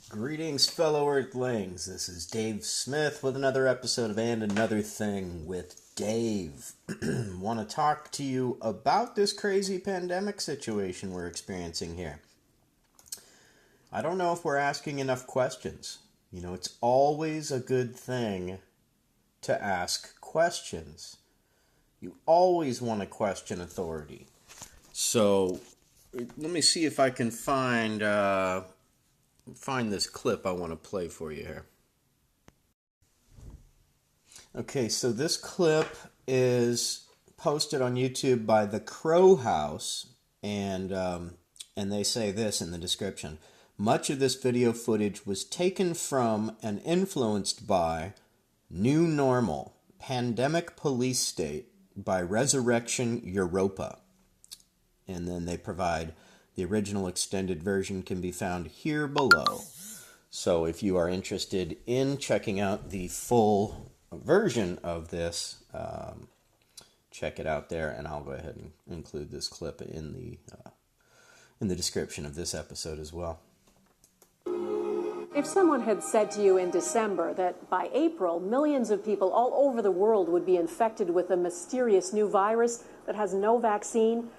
Greetings, fellow Earthlings. This is Dave Smith with another episode of And Another Thing with Dave. Want to talk to you about this crazy pandemic situation we're experiencing here. I don't know if we're asking enough questions. You know, it's always a good thing to ask questions. You always want to question authority. So, let me see if I can find this clip I want to play for you here. Okay, so this clip is posted on YouTube by the Crow House, and they say this in the description. Much of this video footage was taken from and influenced by New Normal, Pandemic Police State by Resurrection Europa. And then they provide the original extended version can be found here below. So if you are interested in checking out the full version of this, check it out there, and I'll go ahead and include this clip in the description of this episode as well. If someone had said to you in December that by April, millions of people all over the world would be infected with a mysterious new virus that has no vaccine,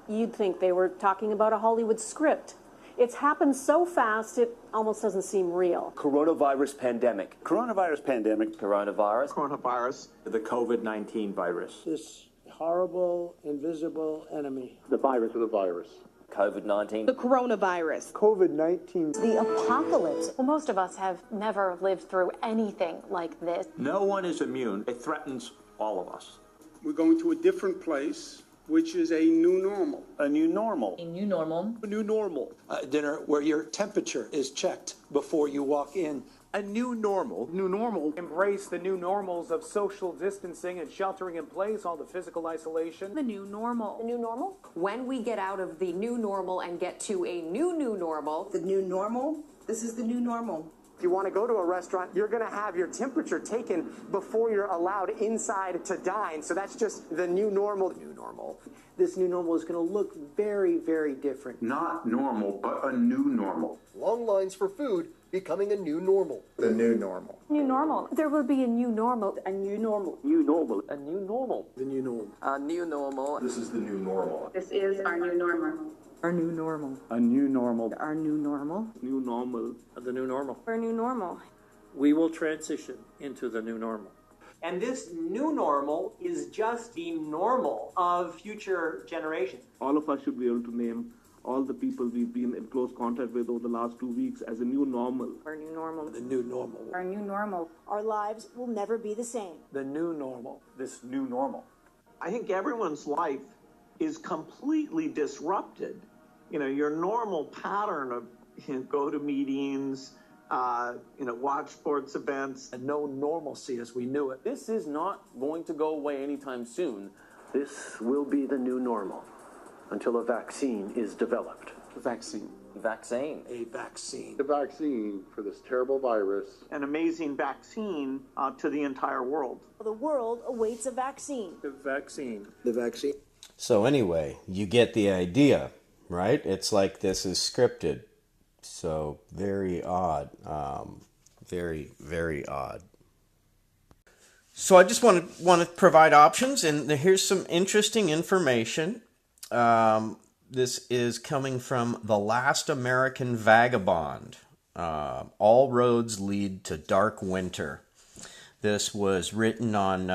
you'd think they were talking about a Hollywood script. It's happened so fast, it almost doesn't seem real. Coronavirus pandemic. Coronavirus pandemic. Coronavirus. Coronavirus. The COVID-19 virus. This horrible, invisible enemy. The virus of the virus. COVID-19. The coronavirus. COVID-19. The apocalypse. Well, most of us have never lived through anything like this. No one is immune. It threatens all of us. We're going to a different place, which is a new normal. A new normal. A new normal. A new normal. Dinner where your temperature is checked before you walk in. A new normal. New normal. Embrace the new normals of social distancing and sheltering in place, all the physical isolation. The new normal. The new normal? When we get out of the new normal and get to a new normal. The new normal? This is the new normal. If you want to go to a restaurant, you're going to have your temperature taken before you're allowed inside to dine. So that's just the new normal. New normal. This new normal is going to look very, very different. Not normal, but a new normal. Long lines for food becoming a new normal. The new normal. New normal. There will be a new normal. A new normal. New normal. A new normal. The new normal. A new normal. This is the new normal. This is our new normal. Our new normal. A new normal. Our new normal. New normal. The new normal. Our new normal. We will transition into the new normal. And this new normal is just the normal of future generations. All of us should be able to name all the people we've been in close contact with over the last 2 weeks as a new normal. Our new normal. The new normal. Our new normal. Our lives will never be the same. The new normal. This new normal. I think everyone's life is completely disrupted. You know, your normal pattern of go to meetings, watch sports events. And no normalcy as we knew it. This is not going to go away anytime soon. This will be the new normal until a vaccine is developed. Vaccine. Vaccine. A vaccine. The vaccine for this terrible virus. An amazing vaccine to the entire world. The world awaits a vaccine. The vaccine. The vaccine. So anyway, you get the idea, right? It's like this is scripted. So very odd. Very, very odd. So I just want to provide options, and here's some interesting information. This is coming from The Last American Vagabond. All roads lead to dark winter. This was written on,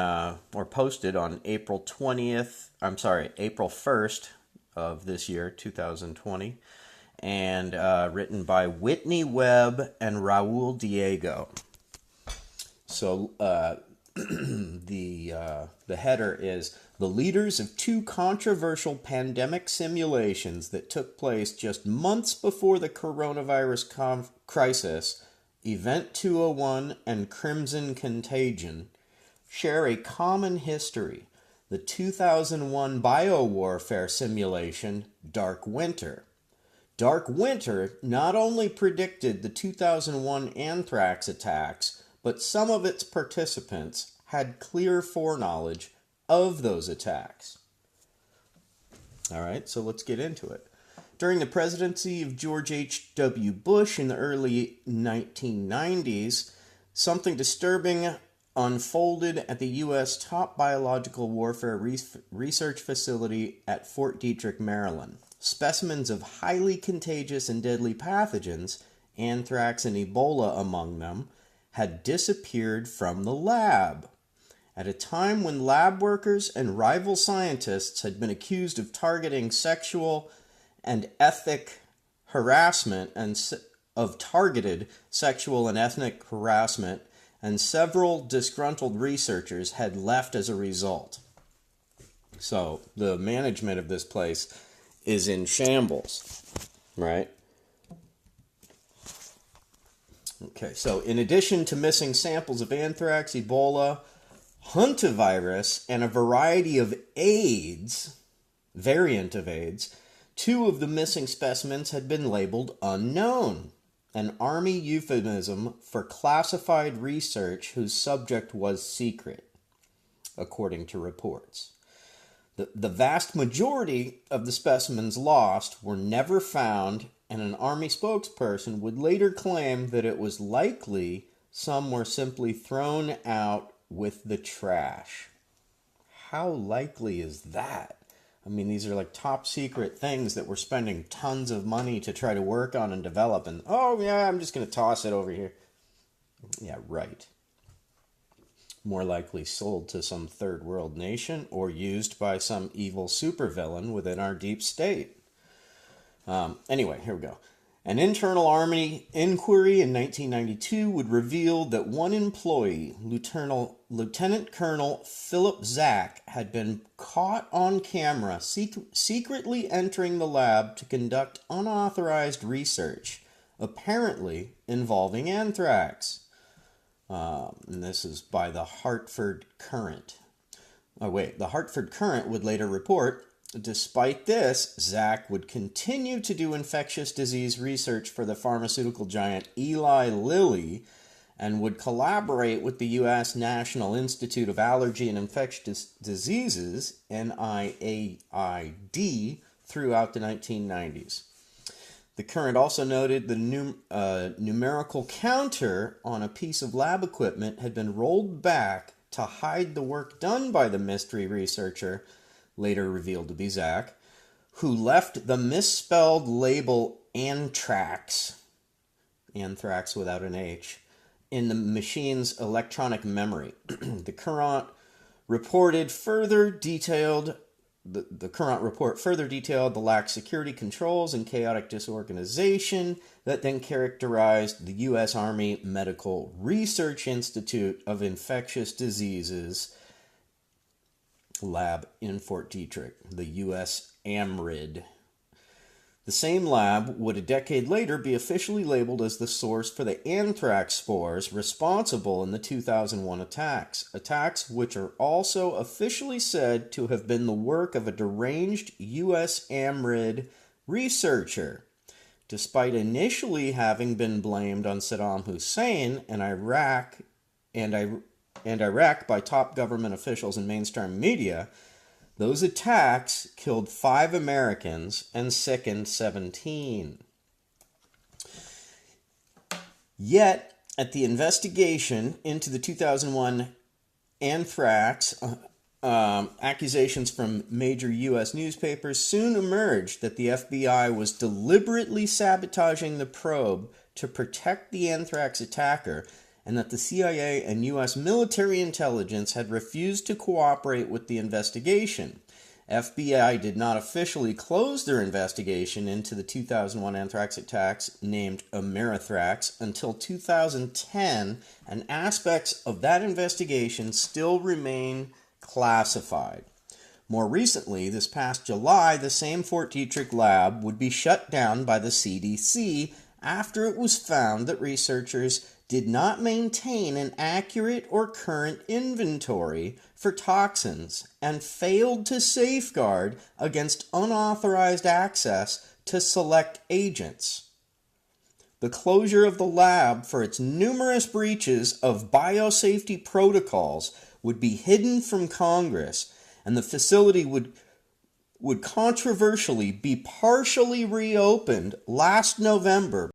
or posted on April 1st of this year, 2020. And written by Whitney Webb and Raul Diego. So the header is, the leaders of two controversial pandemic simulations that took place just months before the coronavirus crisis, Event 201 and Crimson Contagion, share a common history. The 2001 biowarfare simulation, Dark Winter. Dark Winter not only predicted the 2001 anthrax attacks, but some of its participants had clear foreknowledge of those attacks. All right, so let's get into it. During the presidency of George H.W. Bush in the early 1990s, something disturbing unfolded at the U.S. top biological warfare research facility at Fort Detrick, Maryland. Specimens of highly contagious and deadly pathogens, anthrax and Ebola among them, had disappeared from the lab. At a time when lab workers and rival scientists had been accused of targeting sexual and ethnic harassment and targeted sexual and ethnic harassment, and several disgruntled researchers had left as a result. So the management of this place is in shambles, right? Okay, so in addition to missing samples of anthrax, Ebola, hantavirus, and a variety of variant of AIDS, 2 of the missing specimens had been labeled unknown, an Army euphemism for classified research whose subject was secret, according to reports. The vast majority of the specimens lost were never found, and an Army spokesperson would later claim that it was likely some were simply thrown out with the trash. How likely is that? I mean, these are like top secret things that we're spending tons of money to try to work on and develop, and oh yeah, I'm just going to toss it over here. Yeah, right. More likely sold to some third world nation or used by some evil supervillain within our deep state. Anyway, here we go. An internal Army inquiry in 1992 would reveal that one employee, Lieutenant Colonel Philip Zack, had been caught on camera secretly entering the lab to conduct unauthorized research, apparently involving anthrax. And this is by the Hartford Courant. The Hartford Courant would later report, despite this, Zack would continue to do infectious disease research for the pharmaceutical giant Eli Lilly and would collaborate with the U.S. National Institute of Allergy and Infectious Diseases, NIAID, throughout the 1990s. The Courant also noted the numerical counter on a piece of lab equipment had been rolled back to hide the work done by the mystery researcher, later revealed to be Zack, who left the misspelled label anthrax without an H, in the machine's electronic memory. The Courant report further detailed the lax security controls and chaotic disorganization that then characterized the U.S. Army Medical Research Institute of Infectious Diseases lab in Fort Detrick, the U.S. AMRID. The same lab would a decade later be officially labeled as the source for the anthrax spores responsible in the 2001 attacks which are also officially said to have been the work of a deranged U.S. AMRID researcher, despite initially having been blamed on Saddam Hussein and Iraq by top government officials and mainstream media. Those attacks killed 5 Americans and sickened 17. Yet, at the investigation into the 2001 anthrax, accusations from major U.S. newspapers soon emerged that the FBI was deliberately sabotaging the probe to protect the anthrax attacker, and that the CIA and U.S. military intelligence had refused to cooperate with the investigation. FBI did not officially close their investigation into the 2001 anthrax attacks named Amerithrax until 2010, and aspects of that investigation still remain classified. More recently, this past July, the same Fort Detrick lab would be shut down by the CDC after it was found that researchers did not maintain an accurate or current inventory for toxins and failed to safeguard against unauthorized access to select agents. The closure of the lab for its numerous breaches of biosafety protocols would be hidden from Congress, and the facility would would controversially be partially reopened last November